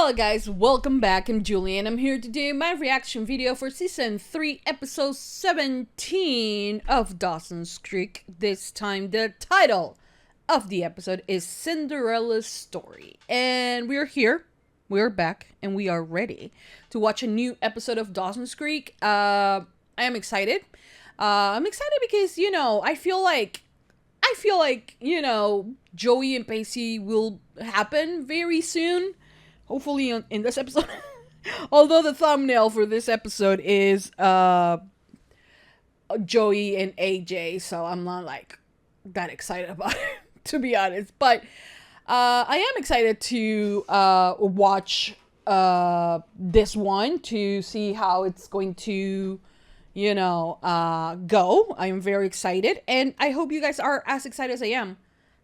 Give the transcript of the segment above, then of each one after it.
Hello guys, welcome back. I'm Julie and I'm here to do my reaction video for Season 3, Episode 17 of Dawson's Creek. This time the title of the episode is Cinderella's Story. And we're here, we're back, and we are ready to watch a new episode of Dawson's Creek. I am excited. I'm excited because, you know, I feel like, you know, Joey and Pacey will happen very soon. Hopefully in this episode. Although the thumbnail for this episode is Joey and AJ, so I'm not like that excited about it, to be honest. But I am excited to watch this one to see how it's going to, you know, go. I am very excited, and I hope you guys are as excited as I am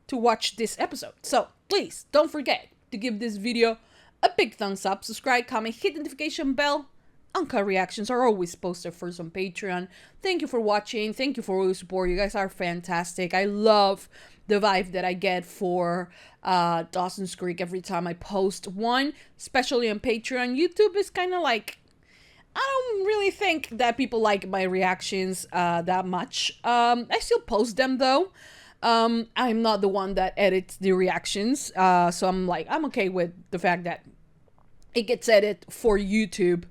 to watch this episode. So please don't forget to give this video a big thumbs up, subscribe, comment, hit the notification bell. Uncut reactions are always posted first on Patreon. Thank you for watching. Thank you for all your support. You guys are fantastic. I love the vibe that I get for Dawson's Creek every time I post one, especially on Patreon. YouTube is kind of like, I don't really think that people like my reactions that much. I still post them though. I'm not the one that edits the reactions, so I'm okay with the fact that it gets edited for YouTube.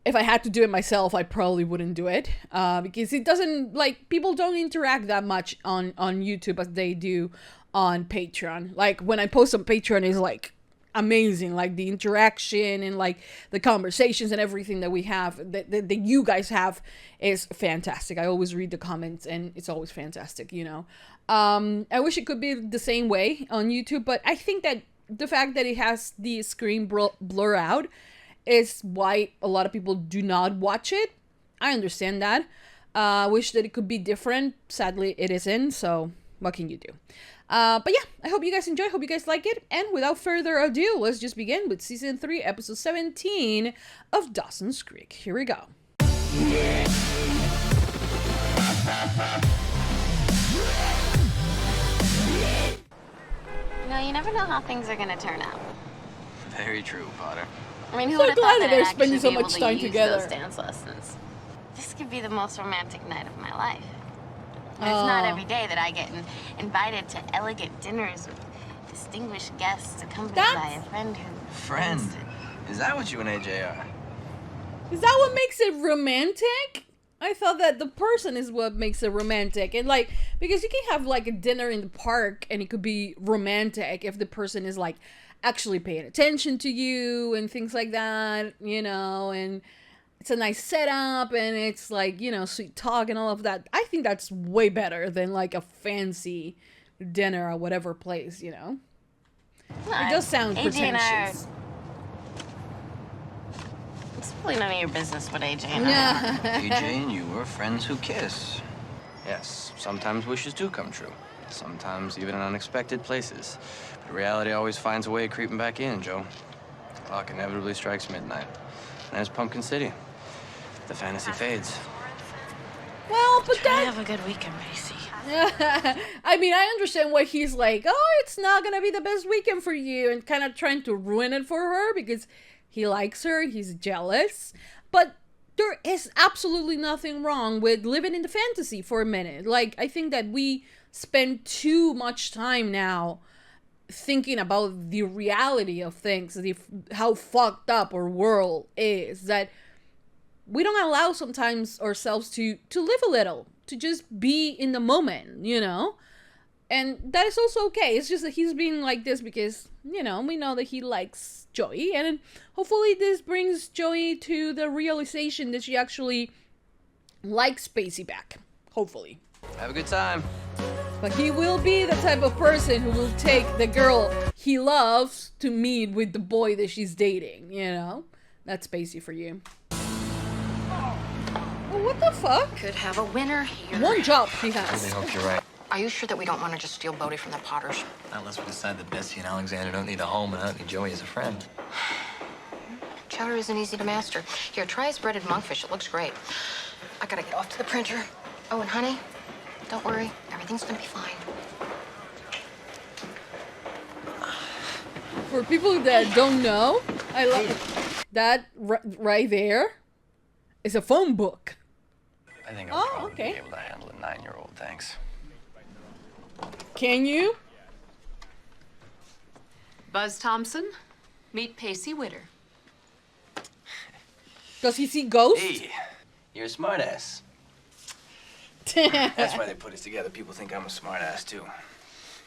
If I had to do it myself, I probably wouldn't do it, because it doesn't, like, people don't interact that much on YouTube as they do on Patreon. Like, when I post on Patreon is like amazing, like the interaction and like the conversations and everything that we have, that you guys have, is fantastic. I always read the comments and it's always fantastic, you know. I wish it could be the same way on YouTube, but I think that the fact that it has the screen blur out is why a lot of people do not watch it. I understand that. I wish that it could be different. Sadly, it isn't, so what can you do? But yeah, I hope you guys enjoy. Hope you guys like it. And without further ado, let's just begin with Season 3, Episode 17 of Dawson's Creek. Here we go. You know, you never know how things are gonna turn out. Very true, Potter. I mean, who would have thought that they're I'd spending actually so be much able time to use together. those dance lessons? This could be the most romantic night of my life. And it's not every day that I get invited to elegant dinners with distinguished guests accompanied by a friend who... Friend? Is that what you and AJ are? Is that what makes it romantic? I thought that the person is what makes it romantic. And like, because you can have like a dinner in the park and it could be romantic if the person is like actually paying attention to you and things like that, you know, and it's a nice setup and it's like, you know, sweet talk and all of that. I think that's way better than like a fancy dinner or whatever place, you know. It does sound pretentious. It's really none of your business what AJ and I are. AJ and you are friends who kiss. Yes, sometimes wishes do come true. Sometimes even in unexpected places. But reality always finds a way of creeping back in, Joe. The clock inevitably strikes midnight. And there's Pumpkin City. The fantasy fades. Well, but Try to have a good weekend, Pacey. I mean, I understand why he's like, oh, it's not gonna be the best weekend for you, and kind of trying to ruin it for her because he likes her, he's jealous. But there is absolutely nothing wrong with living in the fantasy for a minute. Like, I think that we spend too much time now thinking about the reality of things, how fucked up our world is, that we don't allow sometimes ourselves to live a little, to just be in the moment, you know? And that is also okay. It's just that he's being like this because, you know, we know that he likes Joey. And hopefully this brings Joey to the realization that she actually likes Pacey back. Hopefully. Have a good time. But he will be the type of person who will take the girl he loves to meet with the boy that she's dating, you know? That's Pacey for you. Oh, what the fuck? Could have a winner here. One job he I has. really hope you're right. Are you sure that we don't want to just steal Bodie from the Potters? Not unless we decide that Bessie and Alexander don't need a home and I don't need Joey as a friend. Chowder isn't easy to master. Here, try his breaded monkfish. It looks great. I gotta get off to the printer. Oh, and honey, don't worry. Everything's gonna be fine. For people that don't know, I love that right there is a phone book. I think I'll probably okay. be able to handle a 9-year-old, thanks. Can you? Buzz Thompson, meet Pacey Witter. Does he see ghosts? Hey, you're a smartass. That's why they put us together. People think I'm a smartass too.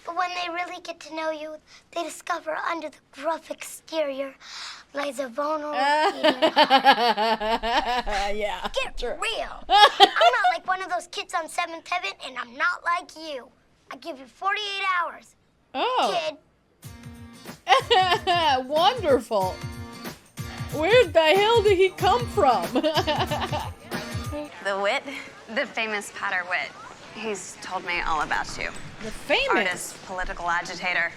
But when they really get to know you, they discover under the gruff exterior lies a vulnerable hidden heart. Yeah. Get real. I'm not like one of those kids on Seventh Heaven, and I'm not like you. I give you 48 hours. Oh. Kid. Wonderful. Where the hell did he come from? The wit? The famous Potter wit. He's told me all about you. The famous artist, political agitator.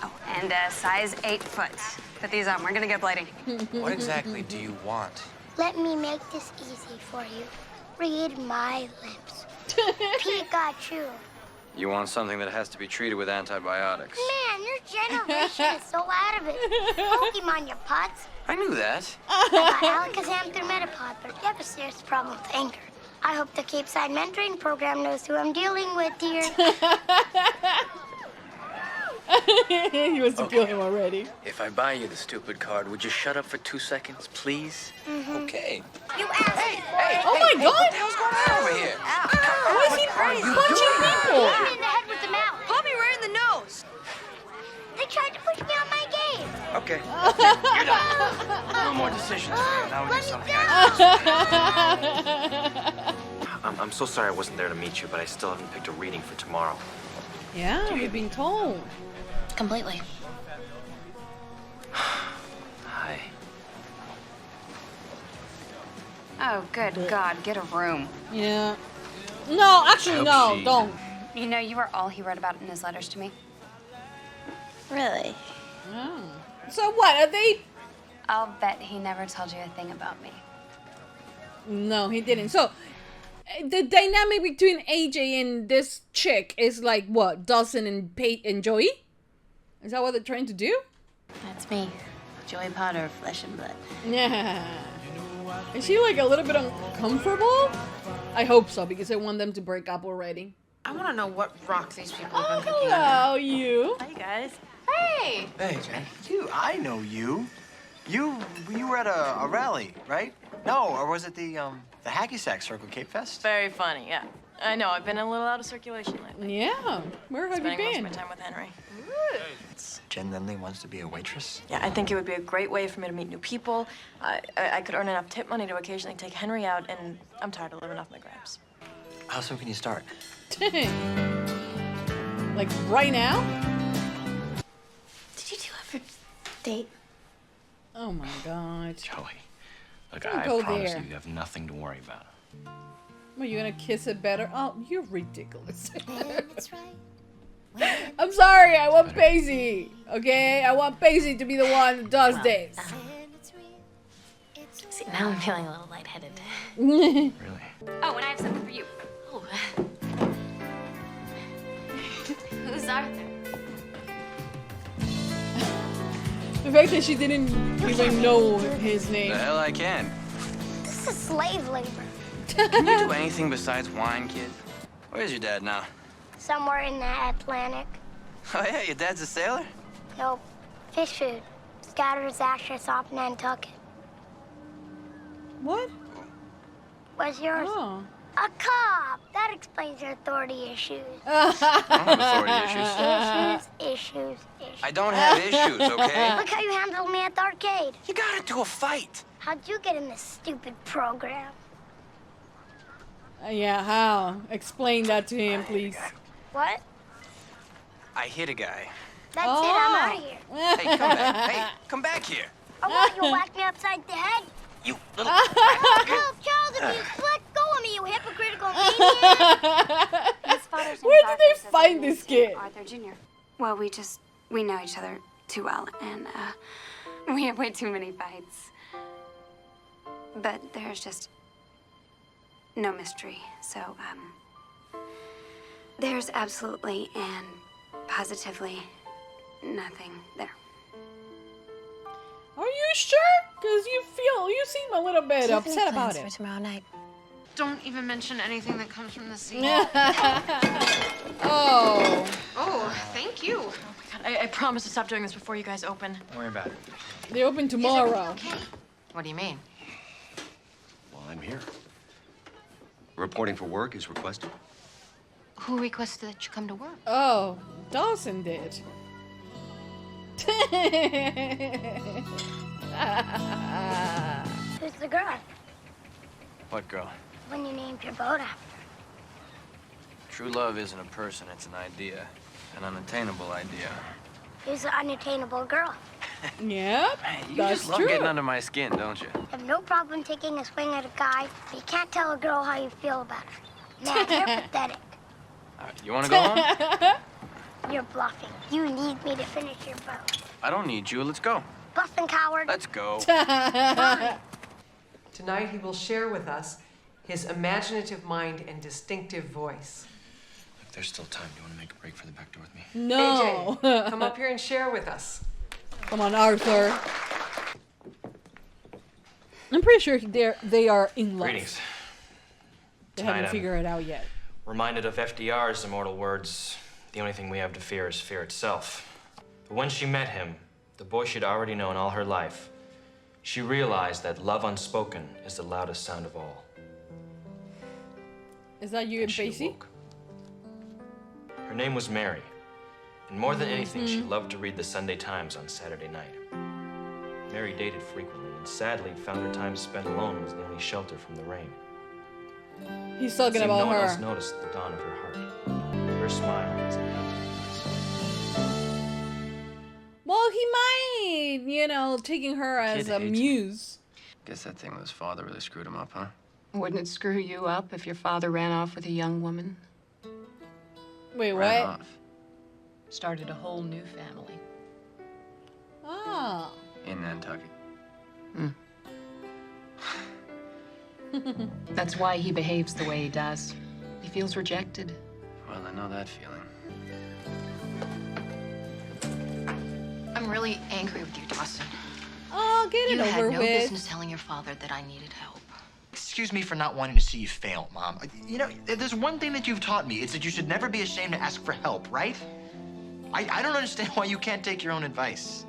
Oh, and size 8 foot. Put these on, we're gonna get bloody. What exactly do you want? Let me make this easy for you. Read my lips. Pikachu. You want something that has to be treated with antibiotics. Man, your generation is so out of it. Pokemon, you putz. I knew that. I got Alakazam through Metapod, but you have a serious problem with anger. I hope the Cape Side Mentoring Program knows who I'm dealing with here. He wants to kill him already. If I buy you the stupid card, would you shut up for 2 seconds, please? Okay. You asked me for it. Oh my God! What the hell's going on over here? Why is he punching people? Hit me in the head with the mouse. Pop me right in the nose. They tried to push me on my game. Okay. You're done. No more decisions. Now we do something I'm so sorry I wasn't there to meet you, but I still haven't picked a reading for tomorrow. Yeah, we've been told. Completely. Hi. Oh, good God, get a room. Yeah. No, actually, no, don't. You know, you were all he wrote about in his letters to me. Really? Oh. So what, are they? I'll bet he never told you a thing about me. No, he didn't. So, the dynamic between AJ and this chick is like what? Dawson and Pate and Joey? Is that what they're trying to do? That's me, Joey Potter, flesh and blood. Yeah. Is she like a little bit uncomfortable? I hope so, because I want them to break up already. I want to know what rock these people have Oh, been cooking. hello, you. Hi, guys. Hey! Hey, Jay. I know you. You were at a rally, right? No, or was it the Hacky Sack Circle Cape Fest? Very funny, yeah. I know, I've been a little out of circulation lately. Yeah. Where have you Spending most of been? my time with Henry. Jen Lindley wants to be a waitress. Yeah, I think it would be a great way for me to meet new people. I could earn enough tip money to occasionally take Henry out, and I'm tired of living off my grams. How soon can you start? Like right now? Did you two ever date? Oh my God. Joey, look, Don't I go promise there. you have nothing to worry about. Are you gonna kiss it better? Oh, you're ridiculous. That's right. I'm sorry, I want Pacey. Okay? I want Pacey to be the one that does this. See, now I'm feeling a little lightheaded. Really? Oh, and I have something for you. Oh. Who's Arthur? The fact that she didn't even know his name. The hell I can. This is slave labor. Can you do anything besides whine, kid? Where's your dad now? Somewhere in the Atlantic. Oh, yeah, your dad's a sailor? Nope. Fish food. Scattered his ashes off Nantucket. What? What's yours? Oh. A cop. That explains your authority issues. I don't have authority issues. Issues. I don't have issues, okay? Look how you handled me at the arcade. You got into a fight. How'd you get in this stupid program? Yeah, how? Explain that to him, please. What? I hit a guy. That's it. I'm out of here. Hey, come back. Hey, come back here. I want you to whack me upside the head. You little... Help, child abuse. Let go of me, you hypocritical maniac. His father's Where did they find this kid? Arthur Jr. Well, we know each other too well, and we have way too many fights. But there's just no mystery, so, there's absolutely and positively nothing there. sure? Because you seem a little bit upset about it. For tomorrow night. Don't even mention anything that comes from the sea. Oh. Oh, thank you. Oh my God, I promise to stop doing this before you guys open. Don't worry about it. They open tomorrow. What do you mean? Well, I'm here. Reporting for work is requested. Who requested that you come to work? Oh, Dawson did. Who's the girl? What girl? When you named your boat after. True love isn't a person, it's an idea. An unattainable idea. Who's the unattainable girl? Yep, You that's just love true. getting under my skin, don't you? I have no problem taking a swing at a guy, but you can't tell a girl how you feel about her. Nah, you're pathetic. All right, you want to go home? You're bluffing. You need me to finish your boat. I don't need you. Let's go. Bluffing coward. Let's go. Tonight he will share with us his imaginative mind and distinctive voice. Look, there's still time. Do you want to make a break for the back door with me? No. AJ, come up here and share with us. Come on, Arthur. I'm pretty sure they are in love. Greetings. They Tonight haven't I'm figured it out yet. reminded of FDR's immortal words, the only thing we have to fear is fear itself. But when she met him, the boy she'd already known all her life, she realized that love unspoken is the loudest sound of all. Is that you and she Pacey? awoke. Her name was Mary, and more than anything, she loved to read the Sunday Times on Saturday night. Mary dated frequently, and sadly found her time spent alone was the only shelter from the rain. He's talking It seemed about no one else her. noticed the dawn of her heart. Her smile was a Well, he might, taking her as Kid a hates me. muse. Guess that thing with his father really screwed him up, huh? Wouldn't it screw you up if your father ran off with a young woman? Wait, Ran what? off. Started a whole new family. Oh. In Nantucket. That's why he behaves the way he does. He feels rejected. Well, I know that feeling. I'm really angry with you, Dawson. Oh, get it You had over no with. business telling your father that I needed help. Excuse me for not wanting to see you fail, Mom. You know, there's one thing that you've taught me. It's that you should never be ashamed to ask for help, right? I don't understand why you can't take your own advice.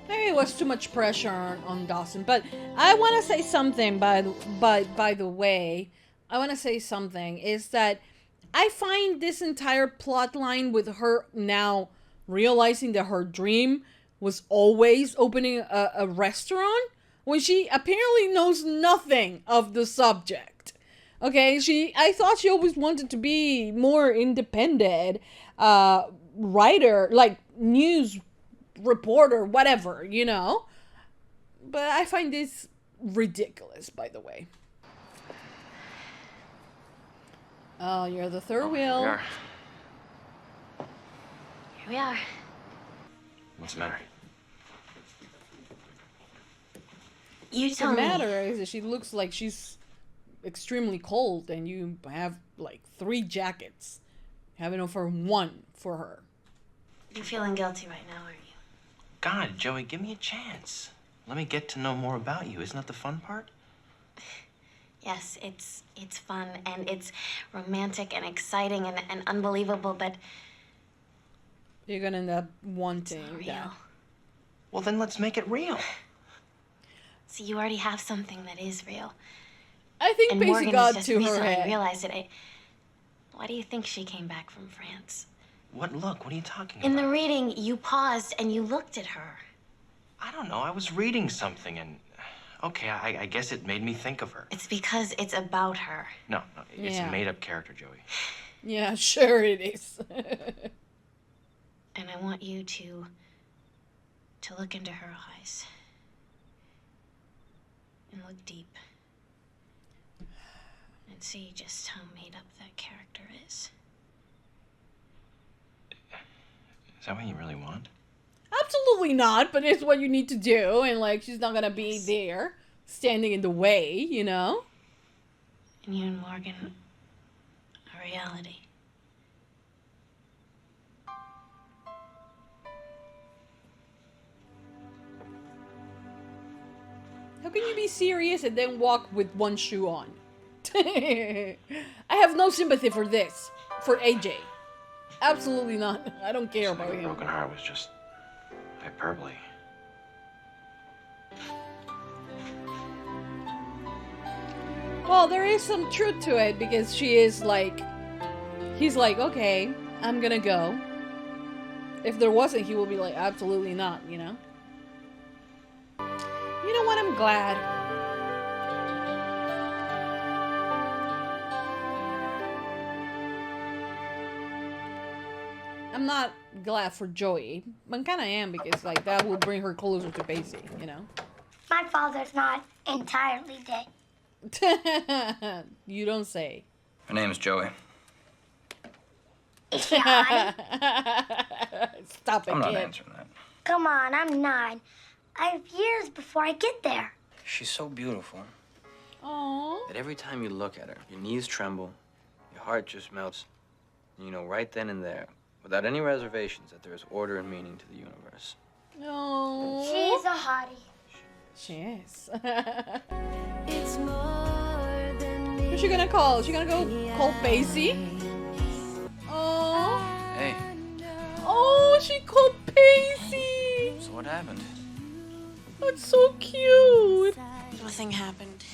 Maybe it was too much pressure on Dawson, but I want to say something. By the way, I want to say something is that I find this entire plot line with her now realizing that her dream was always opening a restaurant when she apparently knows nothing of the subject. Okay, I thought she always wanted to be more independent writer, like news reporter, whatever, But I find this ridiculous, by the way. Oh, you're the third wheel. Here Here we are. What's the matter? You The tell me. matter is that she looks like she's extremely cold, and you have like 3 jackets. You have enough for one for her. You're feeling guilty right now, aren't you? God, Joey, give me a chance. Let me get to know more about you. Isn't that the fun part? Yes, it's fun and it's romantic and exciting and unbelievable, but You're gonna end up wanting it's not real. that. Well, then let's make it real. See, you already have something that is real. I think And Pacey Morgan got has just to her recently head. realized it. Why do you think she came back from France? What look? What are you talking In about? the reading, you paused and you looked at her. I don't know. I was reading something and... Okay, I guess it made me think of her. It's because it's about her. No, it's Yeah. a made-up character, Joey. Yeah, sure it is. And I want you to look into her eyes. And look deep. And see just how made up that character is. Is that what you really want? Absolutely not, but it's what you need to do, and like she's not gonna be there standing in the way, And you and Morgan are reality. How can you be serious and then walk with one shoe on? I have no sympathy for this. For AJ. Absolutely not. I don't care about him. Broken heart was just hyperbole. Well, there is some truth to it because she is like, he's like, okay, I'm gonna go. If there wasn't, he will be like, absolutely not, you know? You know what? I'm glad. I'm not glad for Joey, but kind of am because like that will bring her closer to Pacey, you know? My father's not entirely dead. You don't say. Her name's Joey. Yeah. Stop it, I'm not kid. answering that. Come on, I'm 9. I have years before I get there. She's so beautiful Aww. that every time you look at her, your knees tremble, your heart just melts. And you know right then and there, without any reservations, that there is order and meaning to the universe. No. She's a hottie. She is. Who's she gonna call? Is she gonna go call Pacey? Oh. Hey, Oh, she called Pacey. so what happened? That's so cute. Nothing happened.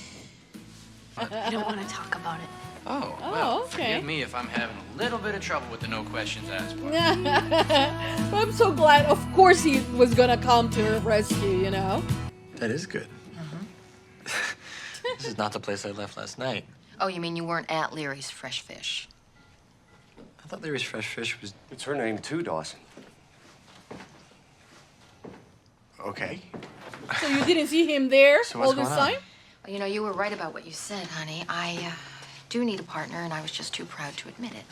I don't want to talk about it. Oh, Oh, well, okay. forgive me if I'm having a little bit of trouble with the no questions asked part. But I'm so glad. Of course he was gonna come to her rescue, you know? That is good. This is not the place I left last night. Oh, you mean you weren't at Leary's Fresh Fish? I thought Leary's Fresh Fish was... It's her name too, Dawson. Okay. So you didn't see him there So what's all this going on? time? Well, you know, you were right about what you said, honey. I do need a partner, and I was just too proud to admit it.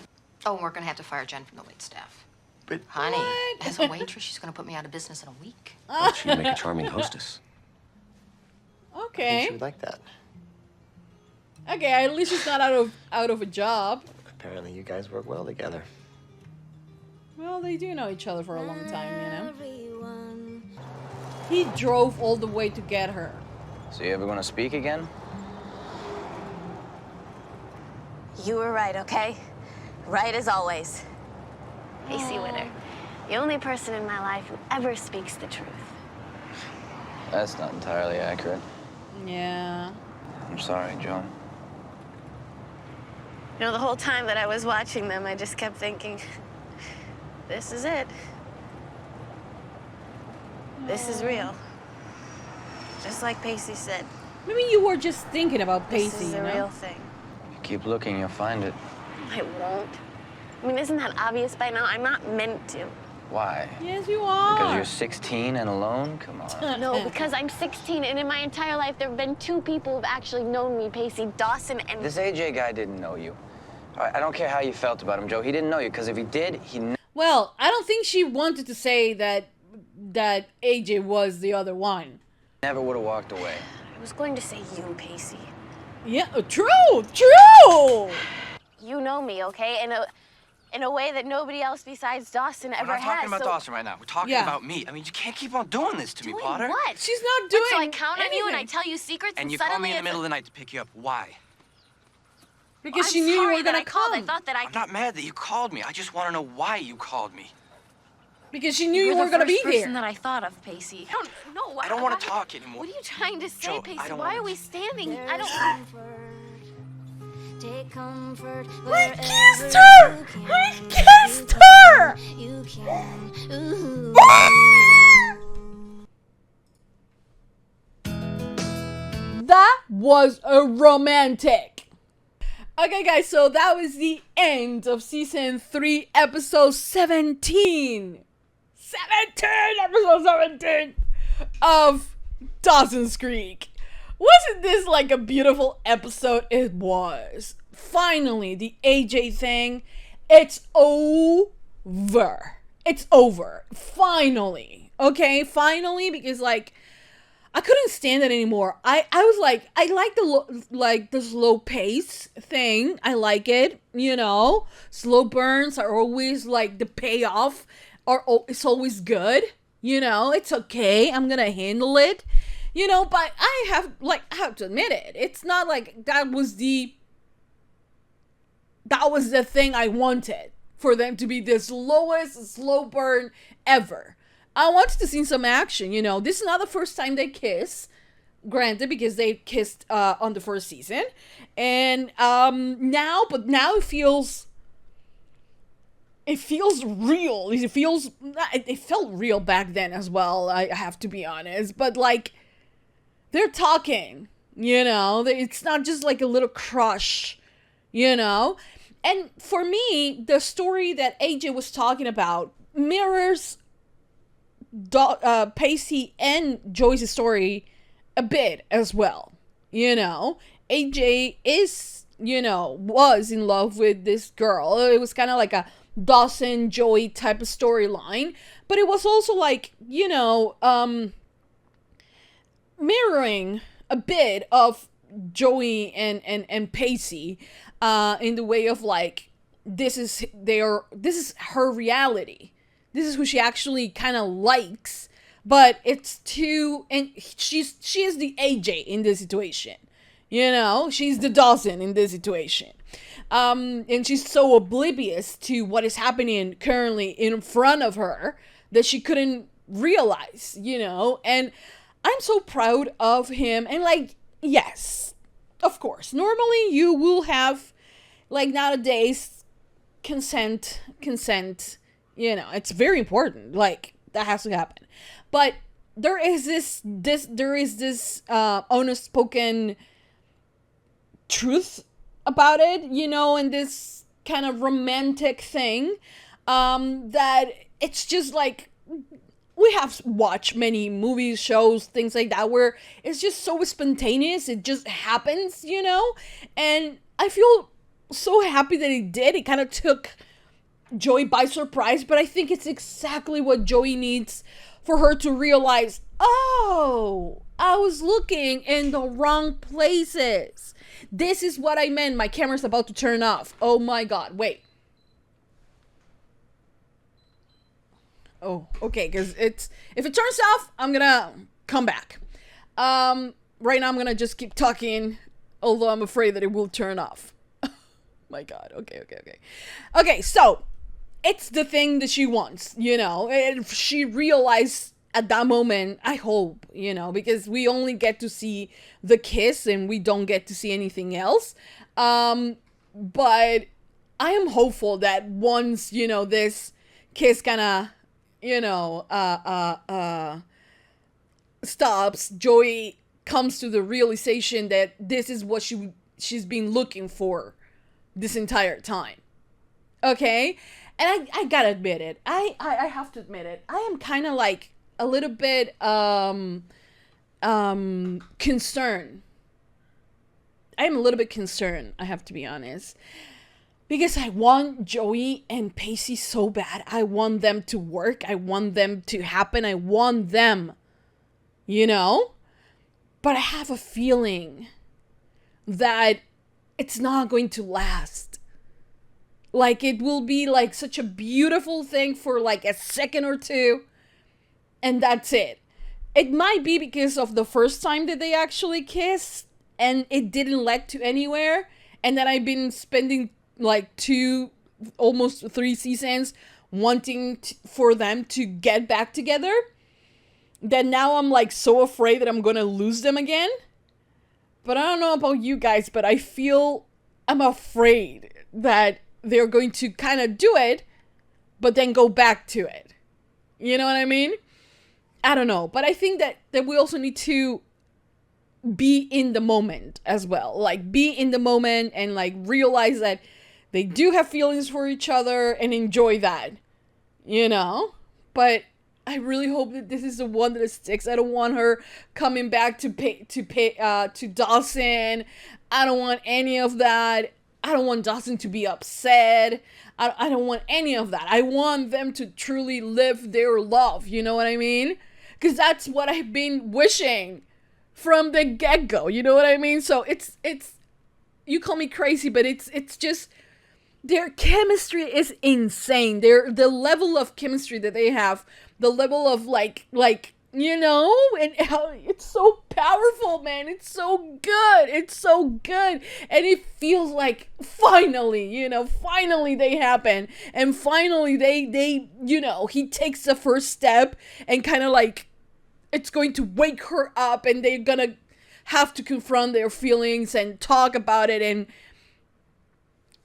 Oh, and we're gonna have to fire Jen from the wait staff. But... Honey, What? as a waitress, she's gonna put me out of business in a week. But she'd make a charming hostess. I think Okay. she would like that. Okay, at least she's not out of a job. Apparently you guys work well together. Well, they do know each other for a long time, you know? He drove all the way to get her. So you ever gonna speak again? You were right, okay? Right as always. Pacey Witter, the only person in my life who ever speaks the truth. That's not entirely accurate. Yeah. I'm sorry, Joe. You know, the whole time that I was watching them, I just kept thinking, this is it. This is real. Just like Pacey said. Maybe you were just thinking about Pacey, This is you the know? real thing. If you keep looking, you'll find it. I won't. I mean, isn't that obvious by now? I'm not meant to. Why? Yes, you are. Because you're 16 and alone? Come on. No, because I'm 16, and in my entire life, there have been 2 people who've actually known me, Pacey, Dawson, and... This AJ guy didn't know you. All right, I don't care how you felt about him, Joe. He didn't know you, because if he did, he... Well, I don't think she wanted to say that AJ was the other one. never would have walked away. I was going to say you, Pacey. Yeah, true. You know me, okay? In a way that nobody else besides Dawson ever We're not has. talking about so... Dawson right now. We're talking Yeah. about me. I mean, you can't keep on doing this to me, Doing Potter. what? She's not doing So I count on you and I anything. tell you secrets And you suddenly call me in the it's middle of the night to pick you up. Why? Because I'm she knew you sorry were that gonna I called. come. I thought that I... I'm not mad that you called me. I just want to know why you called me. Because she knew you You're were gonna the be first person there. that I thought of, Pacey. No, I don't want to talk anymore. What are you trying to say, Joe, Pacey? I don't Why wanna- are we standing? I don't... Take comfort. I kissed her! I kissed her! You can. That was a romantic. Okay, guys, so that was the end of season 3, episode 17. Episode 17 of Dawson's Creek. Wasn't this like a beautiful episode? It was. Finally, the AJ thing, it's over. It's over. Finally. Okay, finally, because like I couldn't stand it anymore. I was like, I like the slow pace thing. I like it, you know. Slow burns are always like the payoff it's always good. You know, it's okay. I'm gonna handle it. You know, but I have to admit it. It's not like that was the thing I wanted, for them to be the slowest slow burn ever. I wanted to see some action, you know. This is not the first time they kiss, granted, because they kissed on the first season. And now it feels real. It felt real back then as well, I have to be honest. But like, they're talking, you know. It's not just like a little crush, you know. And for me, the story that AJ was talking about mirrors Pacey and Joyce's story a bit as well. You know, AJ is, you know, was in love with this girl. It was kind of like a Dawson, Joey type of storyline. But it was also like, you know, mirroring a bit of Joey and Pacey, in the way of like, this is her reality. This is who she actually kind of likes, but it's too, and she is the AJ in this situation. You know, she's the Dawson in this situation. And she's so oblivious to what is happening currently in front of her that she couldn't realize, you know. And I'm so proud of him. And like, yes, of course, normally you will have, like nowadays, consent, you know, it's very important. Like, that has to happen. But there is this unspoken truth about it, you know, and this kind of romantic thing, that it's just like, we have watched many movies, shows, things like that, where it's just so spontaneous, it just happens, you know. And I feel so happy that it did. It kind of took Joey by surprise, but I think it's exactly what Joey needs for her to realize, oh, I was looking in the wrong places. This is what I meant. My camera's about to turn off. Oh my god, wait. Oh, okay, because if it turns off, I'm gonna come back. Right now I'm gonna just keep talking, although I'm afraid that it will turn off. My god, okay. Okay, so, it's the thing that she wants, you know. And she realized at that moment, I hope, you know, because we only get to see the kiss and we don't get to see anything else. But I am hopeful that once, you know, this kiss kind of, you know, stops, Joey comes to the realization that this is what she's been looking for this entire time. Okay? And I gotta admit it. I have to admit it. I am kind of like a little bit concerned. I am a little bit concerned, I have to be honest. Because I want Joey and Pacey so bad. I want them to work. I want them to happen. I want them, you know? But I have a feeling that it's not going to last. Like, it will be like such a beautiful thing for like a second or two, and that's it. It might be because of the first time that they actually kissed and it didn't lead to anywhere, and then I've been spending like 2, almost 3 seasons wanting for them to get back together, that now I'm like so afraid that I'm gonna lose them again. But I don't know about you guys, but I'm afraid that they're going to kind of do it, but then go back to it. You know what I mean? I don't know. But I think that we also need to be in the moment as well. Like, be in the moment and like realize that they do have feelings for each other and enjoy that. You know? But I really hope that this is the one that sticks. I don't want her coming back to Dawson. I don't want any of that. I don't want Dawson to be upset. I don't want any of that. I want them to truly live their love. You know what I mean? Because that's what I've been wishing from the get-go. You know what I mean? So it's you call me crazy, but it's just, their chemistry is insane. The level of chemistry that they have, the level of like you know, and how it's so powerful, man. It's so good. It's so good. And it feels like finally, you know, finally they happen. And finally they, you know, he takes the first step and kind of like it's going to wake her up and they're gonna have to confront their feelings and talk about it. And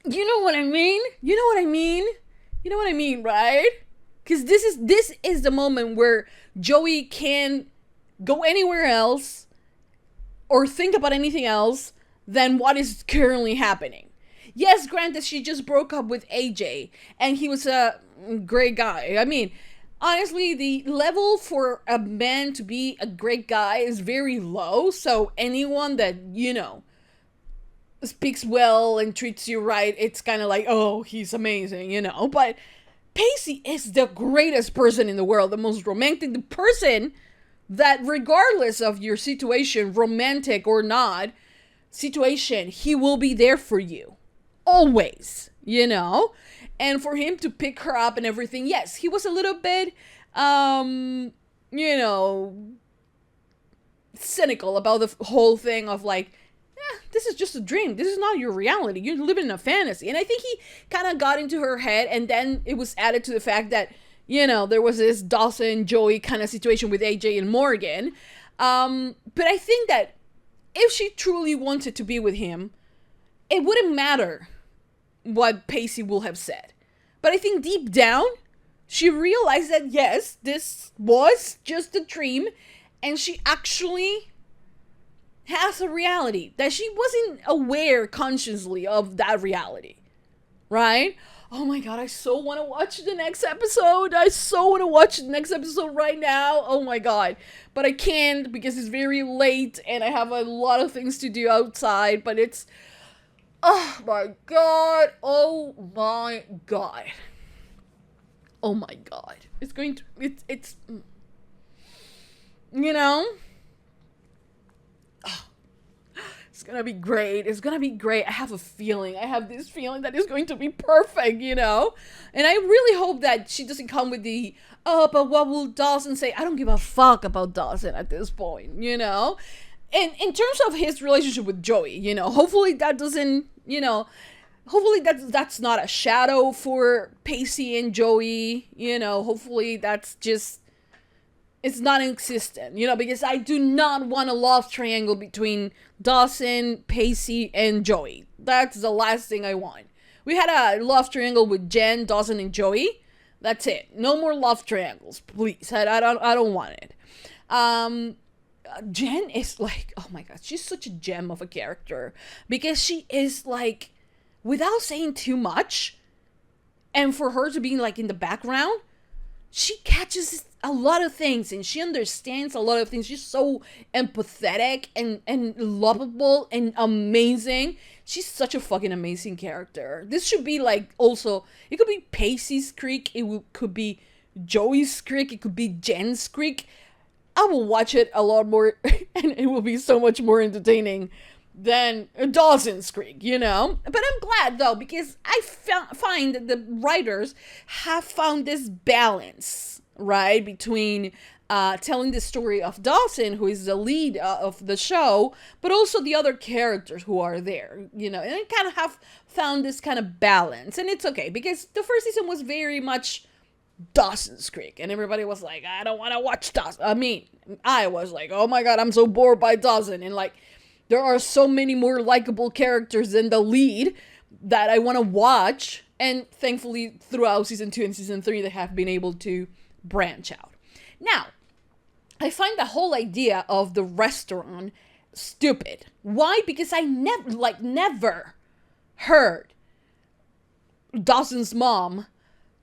you know what I mean? You know what I mean? You know what I mean, right? Because this is the moment where Joey can go anywhere else or think about anything else than what is currently happening. Yes, granted, she just broke up with AJ, and he was a great guy. I mean, honestly, the level for a man to be a great guy is very low, so anyone that, you know, speaks well and treats you right, it's kind of like, oh, he's amazing, you know, but Pacey is the greatest person in the world, the most romantic, the person that regardless of your situation, romantic or not, situation, he will be there for you. Always, you know? And for him to pick her up and everything, yes, he was a little bit, you know, cynical about the whole thing of like, this is just a dream. This is not your reality. You're living in a fantasy. And I think he kind of got into her head, and then it was added to the fact that, you know, there was this Dawson, Joey kind of situation with AJ and Morgan. But I think that if she truly wanted to be with him, it wouldn't matter what Pacey will have said. But I think deep down, she realized that, yes, this was just a dream, and she actually has a reality that she wasn't aware consciously of that reality, right? Oh my god, I so want to watch the next episode. I so want to watch the next episode right now. Oh my god, but I can't because it's very late and I have a lot of things to do outside. But it's, oh my god, oh my god, oh my god. It's going to, it's you know. It's gonna be great. It's gonna be great. I have a feeling. I have this feeling that it's going to be perfect, you know? And I really hope that she doesn't come with the, oh, but what will Dawson say? I don't give a fuck about Dawson at this point, you know? And in terms of his relationship with Joey, you know, hopefully that doesn't, you know, hopefully that's not a shadow for Pacey and Joey, you know? Hopefully that's just, it's non-existent, you know, because I do not want a love triangle between Dawson, Pacey, and Joey. That's the last thing I want. We had a love triangle with Jen, Dawson, and Joey. That's it. No more love triangles, please. I don't want it. Jen is like, oh my god, she's such a gem of a character because she is like, without saying too much, and for her to be like in the background, she catches a lot of things and she understands a lot of things. She's so empathetic and lovable and amazing. She's such a fucking amazing character. This should be like also, it could be Pacey's Creek, could be Joey's Creek, it could be Jen's Creek. I will watch it a lot more and it will be so much more entertaining than Dawson's Creek, you know? But I'm glad though, because I find that the writers have found this balance, right? Between telling the story of Dawson, who is the lead of the show, but also the other characters who are there, you know? And I kind of have found this kind of balance. And it's okay, because the first season was very much Dawson's Creek, and everybody was like, I don't want to watch Dawson. I mean, I was like, oh my god, I'm so bored by Dawson. And like, there are so many more likable characters than the lead that I want to watch. And thankfully, throughout season 2 and season 3, they have been able to branch out. Now, I find the whole idea of the restaurant stupid. Why? Because I never heard Dawson's mom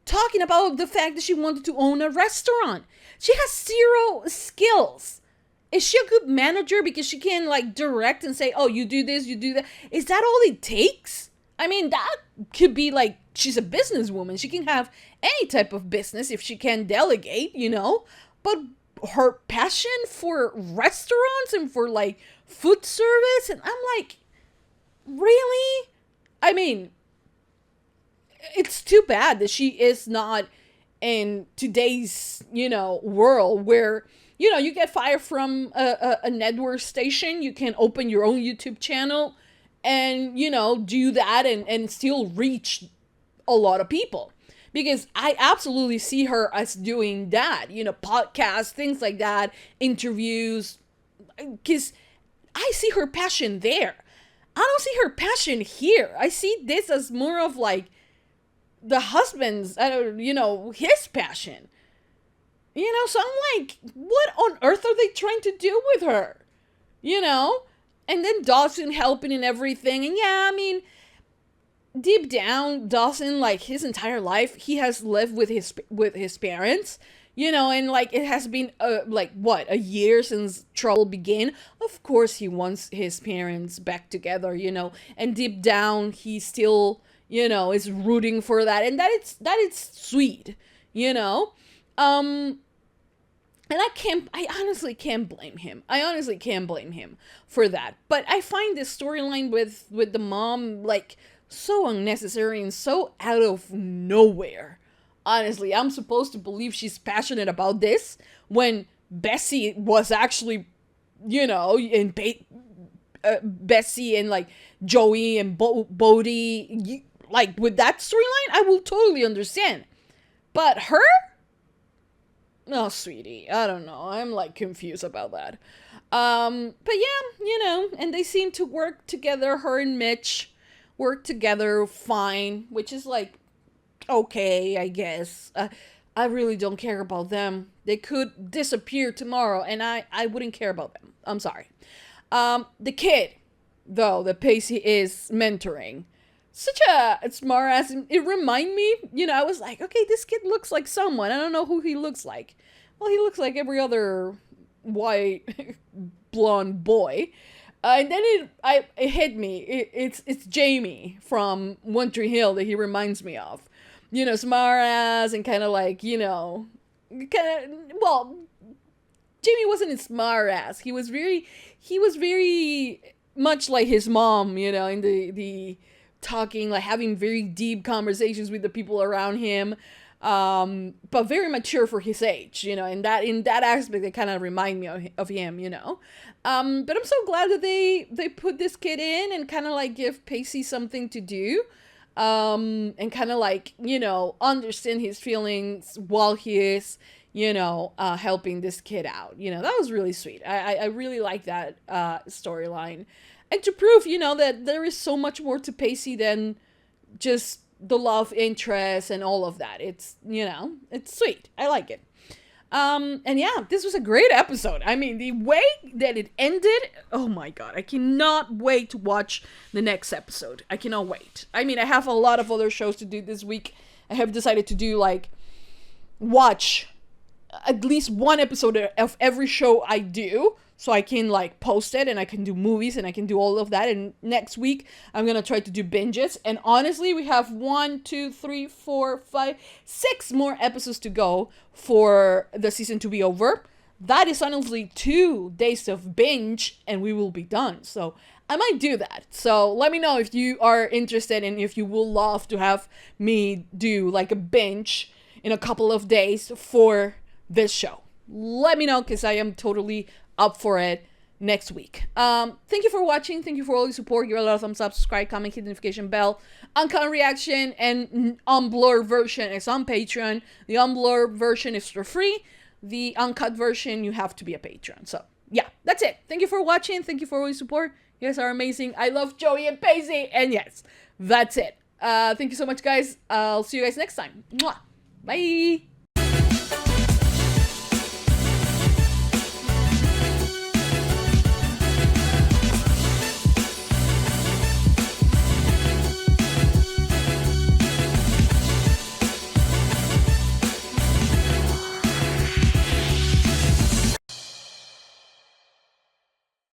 talking about the fact that she wanted to own a restaurant. She has zero skills. Is she a good manager because she can like direct and say, oh, you do this, you do that? Is that all it takes? I mean, that could be like, she's a businesswoman. She can have any type of business if she can delegate, you know? But her passion for restaurants and for like food service, and I'm like, really? I mean, it's too bad that she is not in today's, you know, world where, you know, you get fired from a network station, you can open your own YouTube channel and, you know, do that and still reach a lot of people. Because I absolutely see her as doing that, you know, podcasts, things like that, interviews, because I see her passion there. I don't see her passion here. I see this as more of like the husband's, you know, his passion. You know, so I'm like, what on earth are they trying to do with her? You know? And then Dawson helping and everything. And yeah, I mean, deep down, Dawson, like his entire life, he has lived with his parents, you know, and like it has been like what, a year since trouble began. Of course, he wants his parents back together, you know, and deep down, he still, you know, is rooting for that, and that it's sweet, you know. And I honestly can't blame him. I honestly can't blame him for that. But I find this storyline with the mom like so unnecessary and so out of nowhere. Honestly, I'm supposed to believe she's passionate about this when Bessie was actually, you know, and Bessie and like Joey and Bodie, like with that storyline, I will totally understand. But her? Oh, sweetie, I don't know. I'm like confused about that. But yeah, you know, and they seem to work together. Her and Mitch work together fine, which is like, okay, I guess. I really don't care about them. They could disappear tomorrow and I wouldn't care about them. I'm sorry. The kid, though, that Pacey is mentoring, such a smart ass. It reminded me, you know, I was like, okay, this kid looks like someone. I don't know who he looks like. Well, he looks like every other white blonde boy. And then it hit me. It's Jamie from One Tree Hill that he reminds me of. You know, smart ass and kind of like, you know, well, Jamie wasn't a smart ass. He was very much like his mom, you know, in the talking, like having very deep conversations with the people around him, but very mature for his age, you know, and in that aspect, they kind of remind me of him, you know. But I'm so glad that they put this kid in and kind of like give Pacey something to do, and kind of like, you know, understand his feelings while he is, you know, helping this kid out. You know, that was really sweet. I really like that storyline. And to prove, you know, that there is so much more to Pacey than just the love interest and all of that. It's, you know, it's sweet. I like it. And yeah, this was a great episode. I mean, the way that it ended, oh my god, I cannot wait to watch the next episode. I cannot wait. I mean, I have a lot of other shows to do this week. I have decided to do, like, watch at least one episode of every show I do, so I can like post it and I can do movies and I can do all of that. And next week I'm gonna try to do binges. And honestly, we have 6 more episodes to go for the season to be over. That is honestly 2 days of binge and we will be done. So I might do that. So let me know if you are interested and if you will love to have me do like a binge in a couple of days for this show. Let me know, because I am totally up for it next week. Thank you for watching. Thank you for all your support. Give a lot of thumbs up, subscribe, comment, hit the notification bell. Uncut reaction and unblurred version is on Patreon. The unblurred version is for free. The uncut version, you have to be a patron. So yeah, that's it. Thank you for watching. Thank you for all your support. You guys are amazing. I love Joey and Pacey. And yes, that's it. Thank you so much, guys. I'll see you guys next time. Mwah. Bye.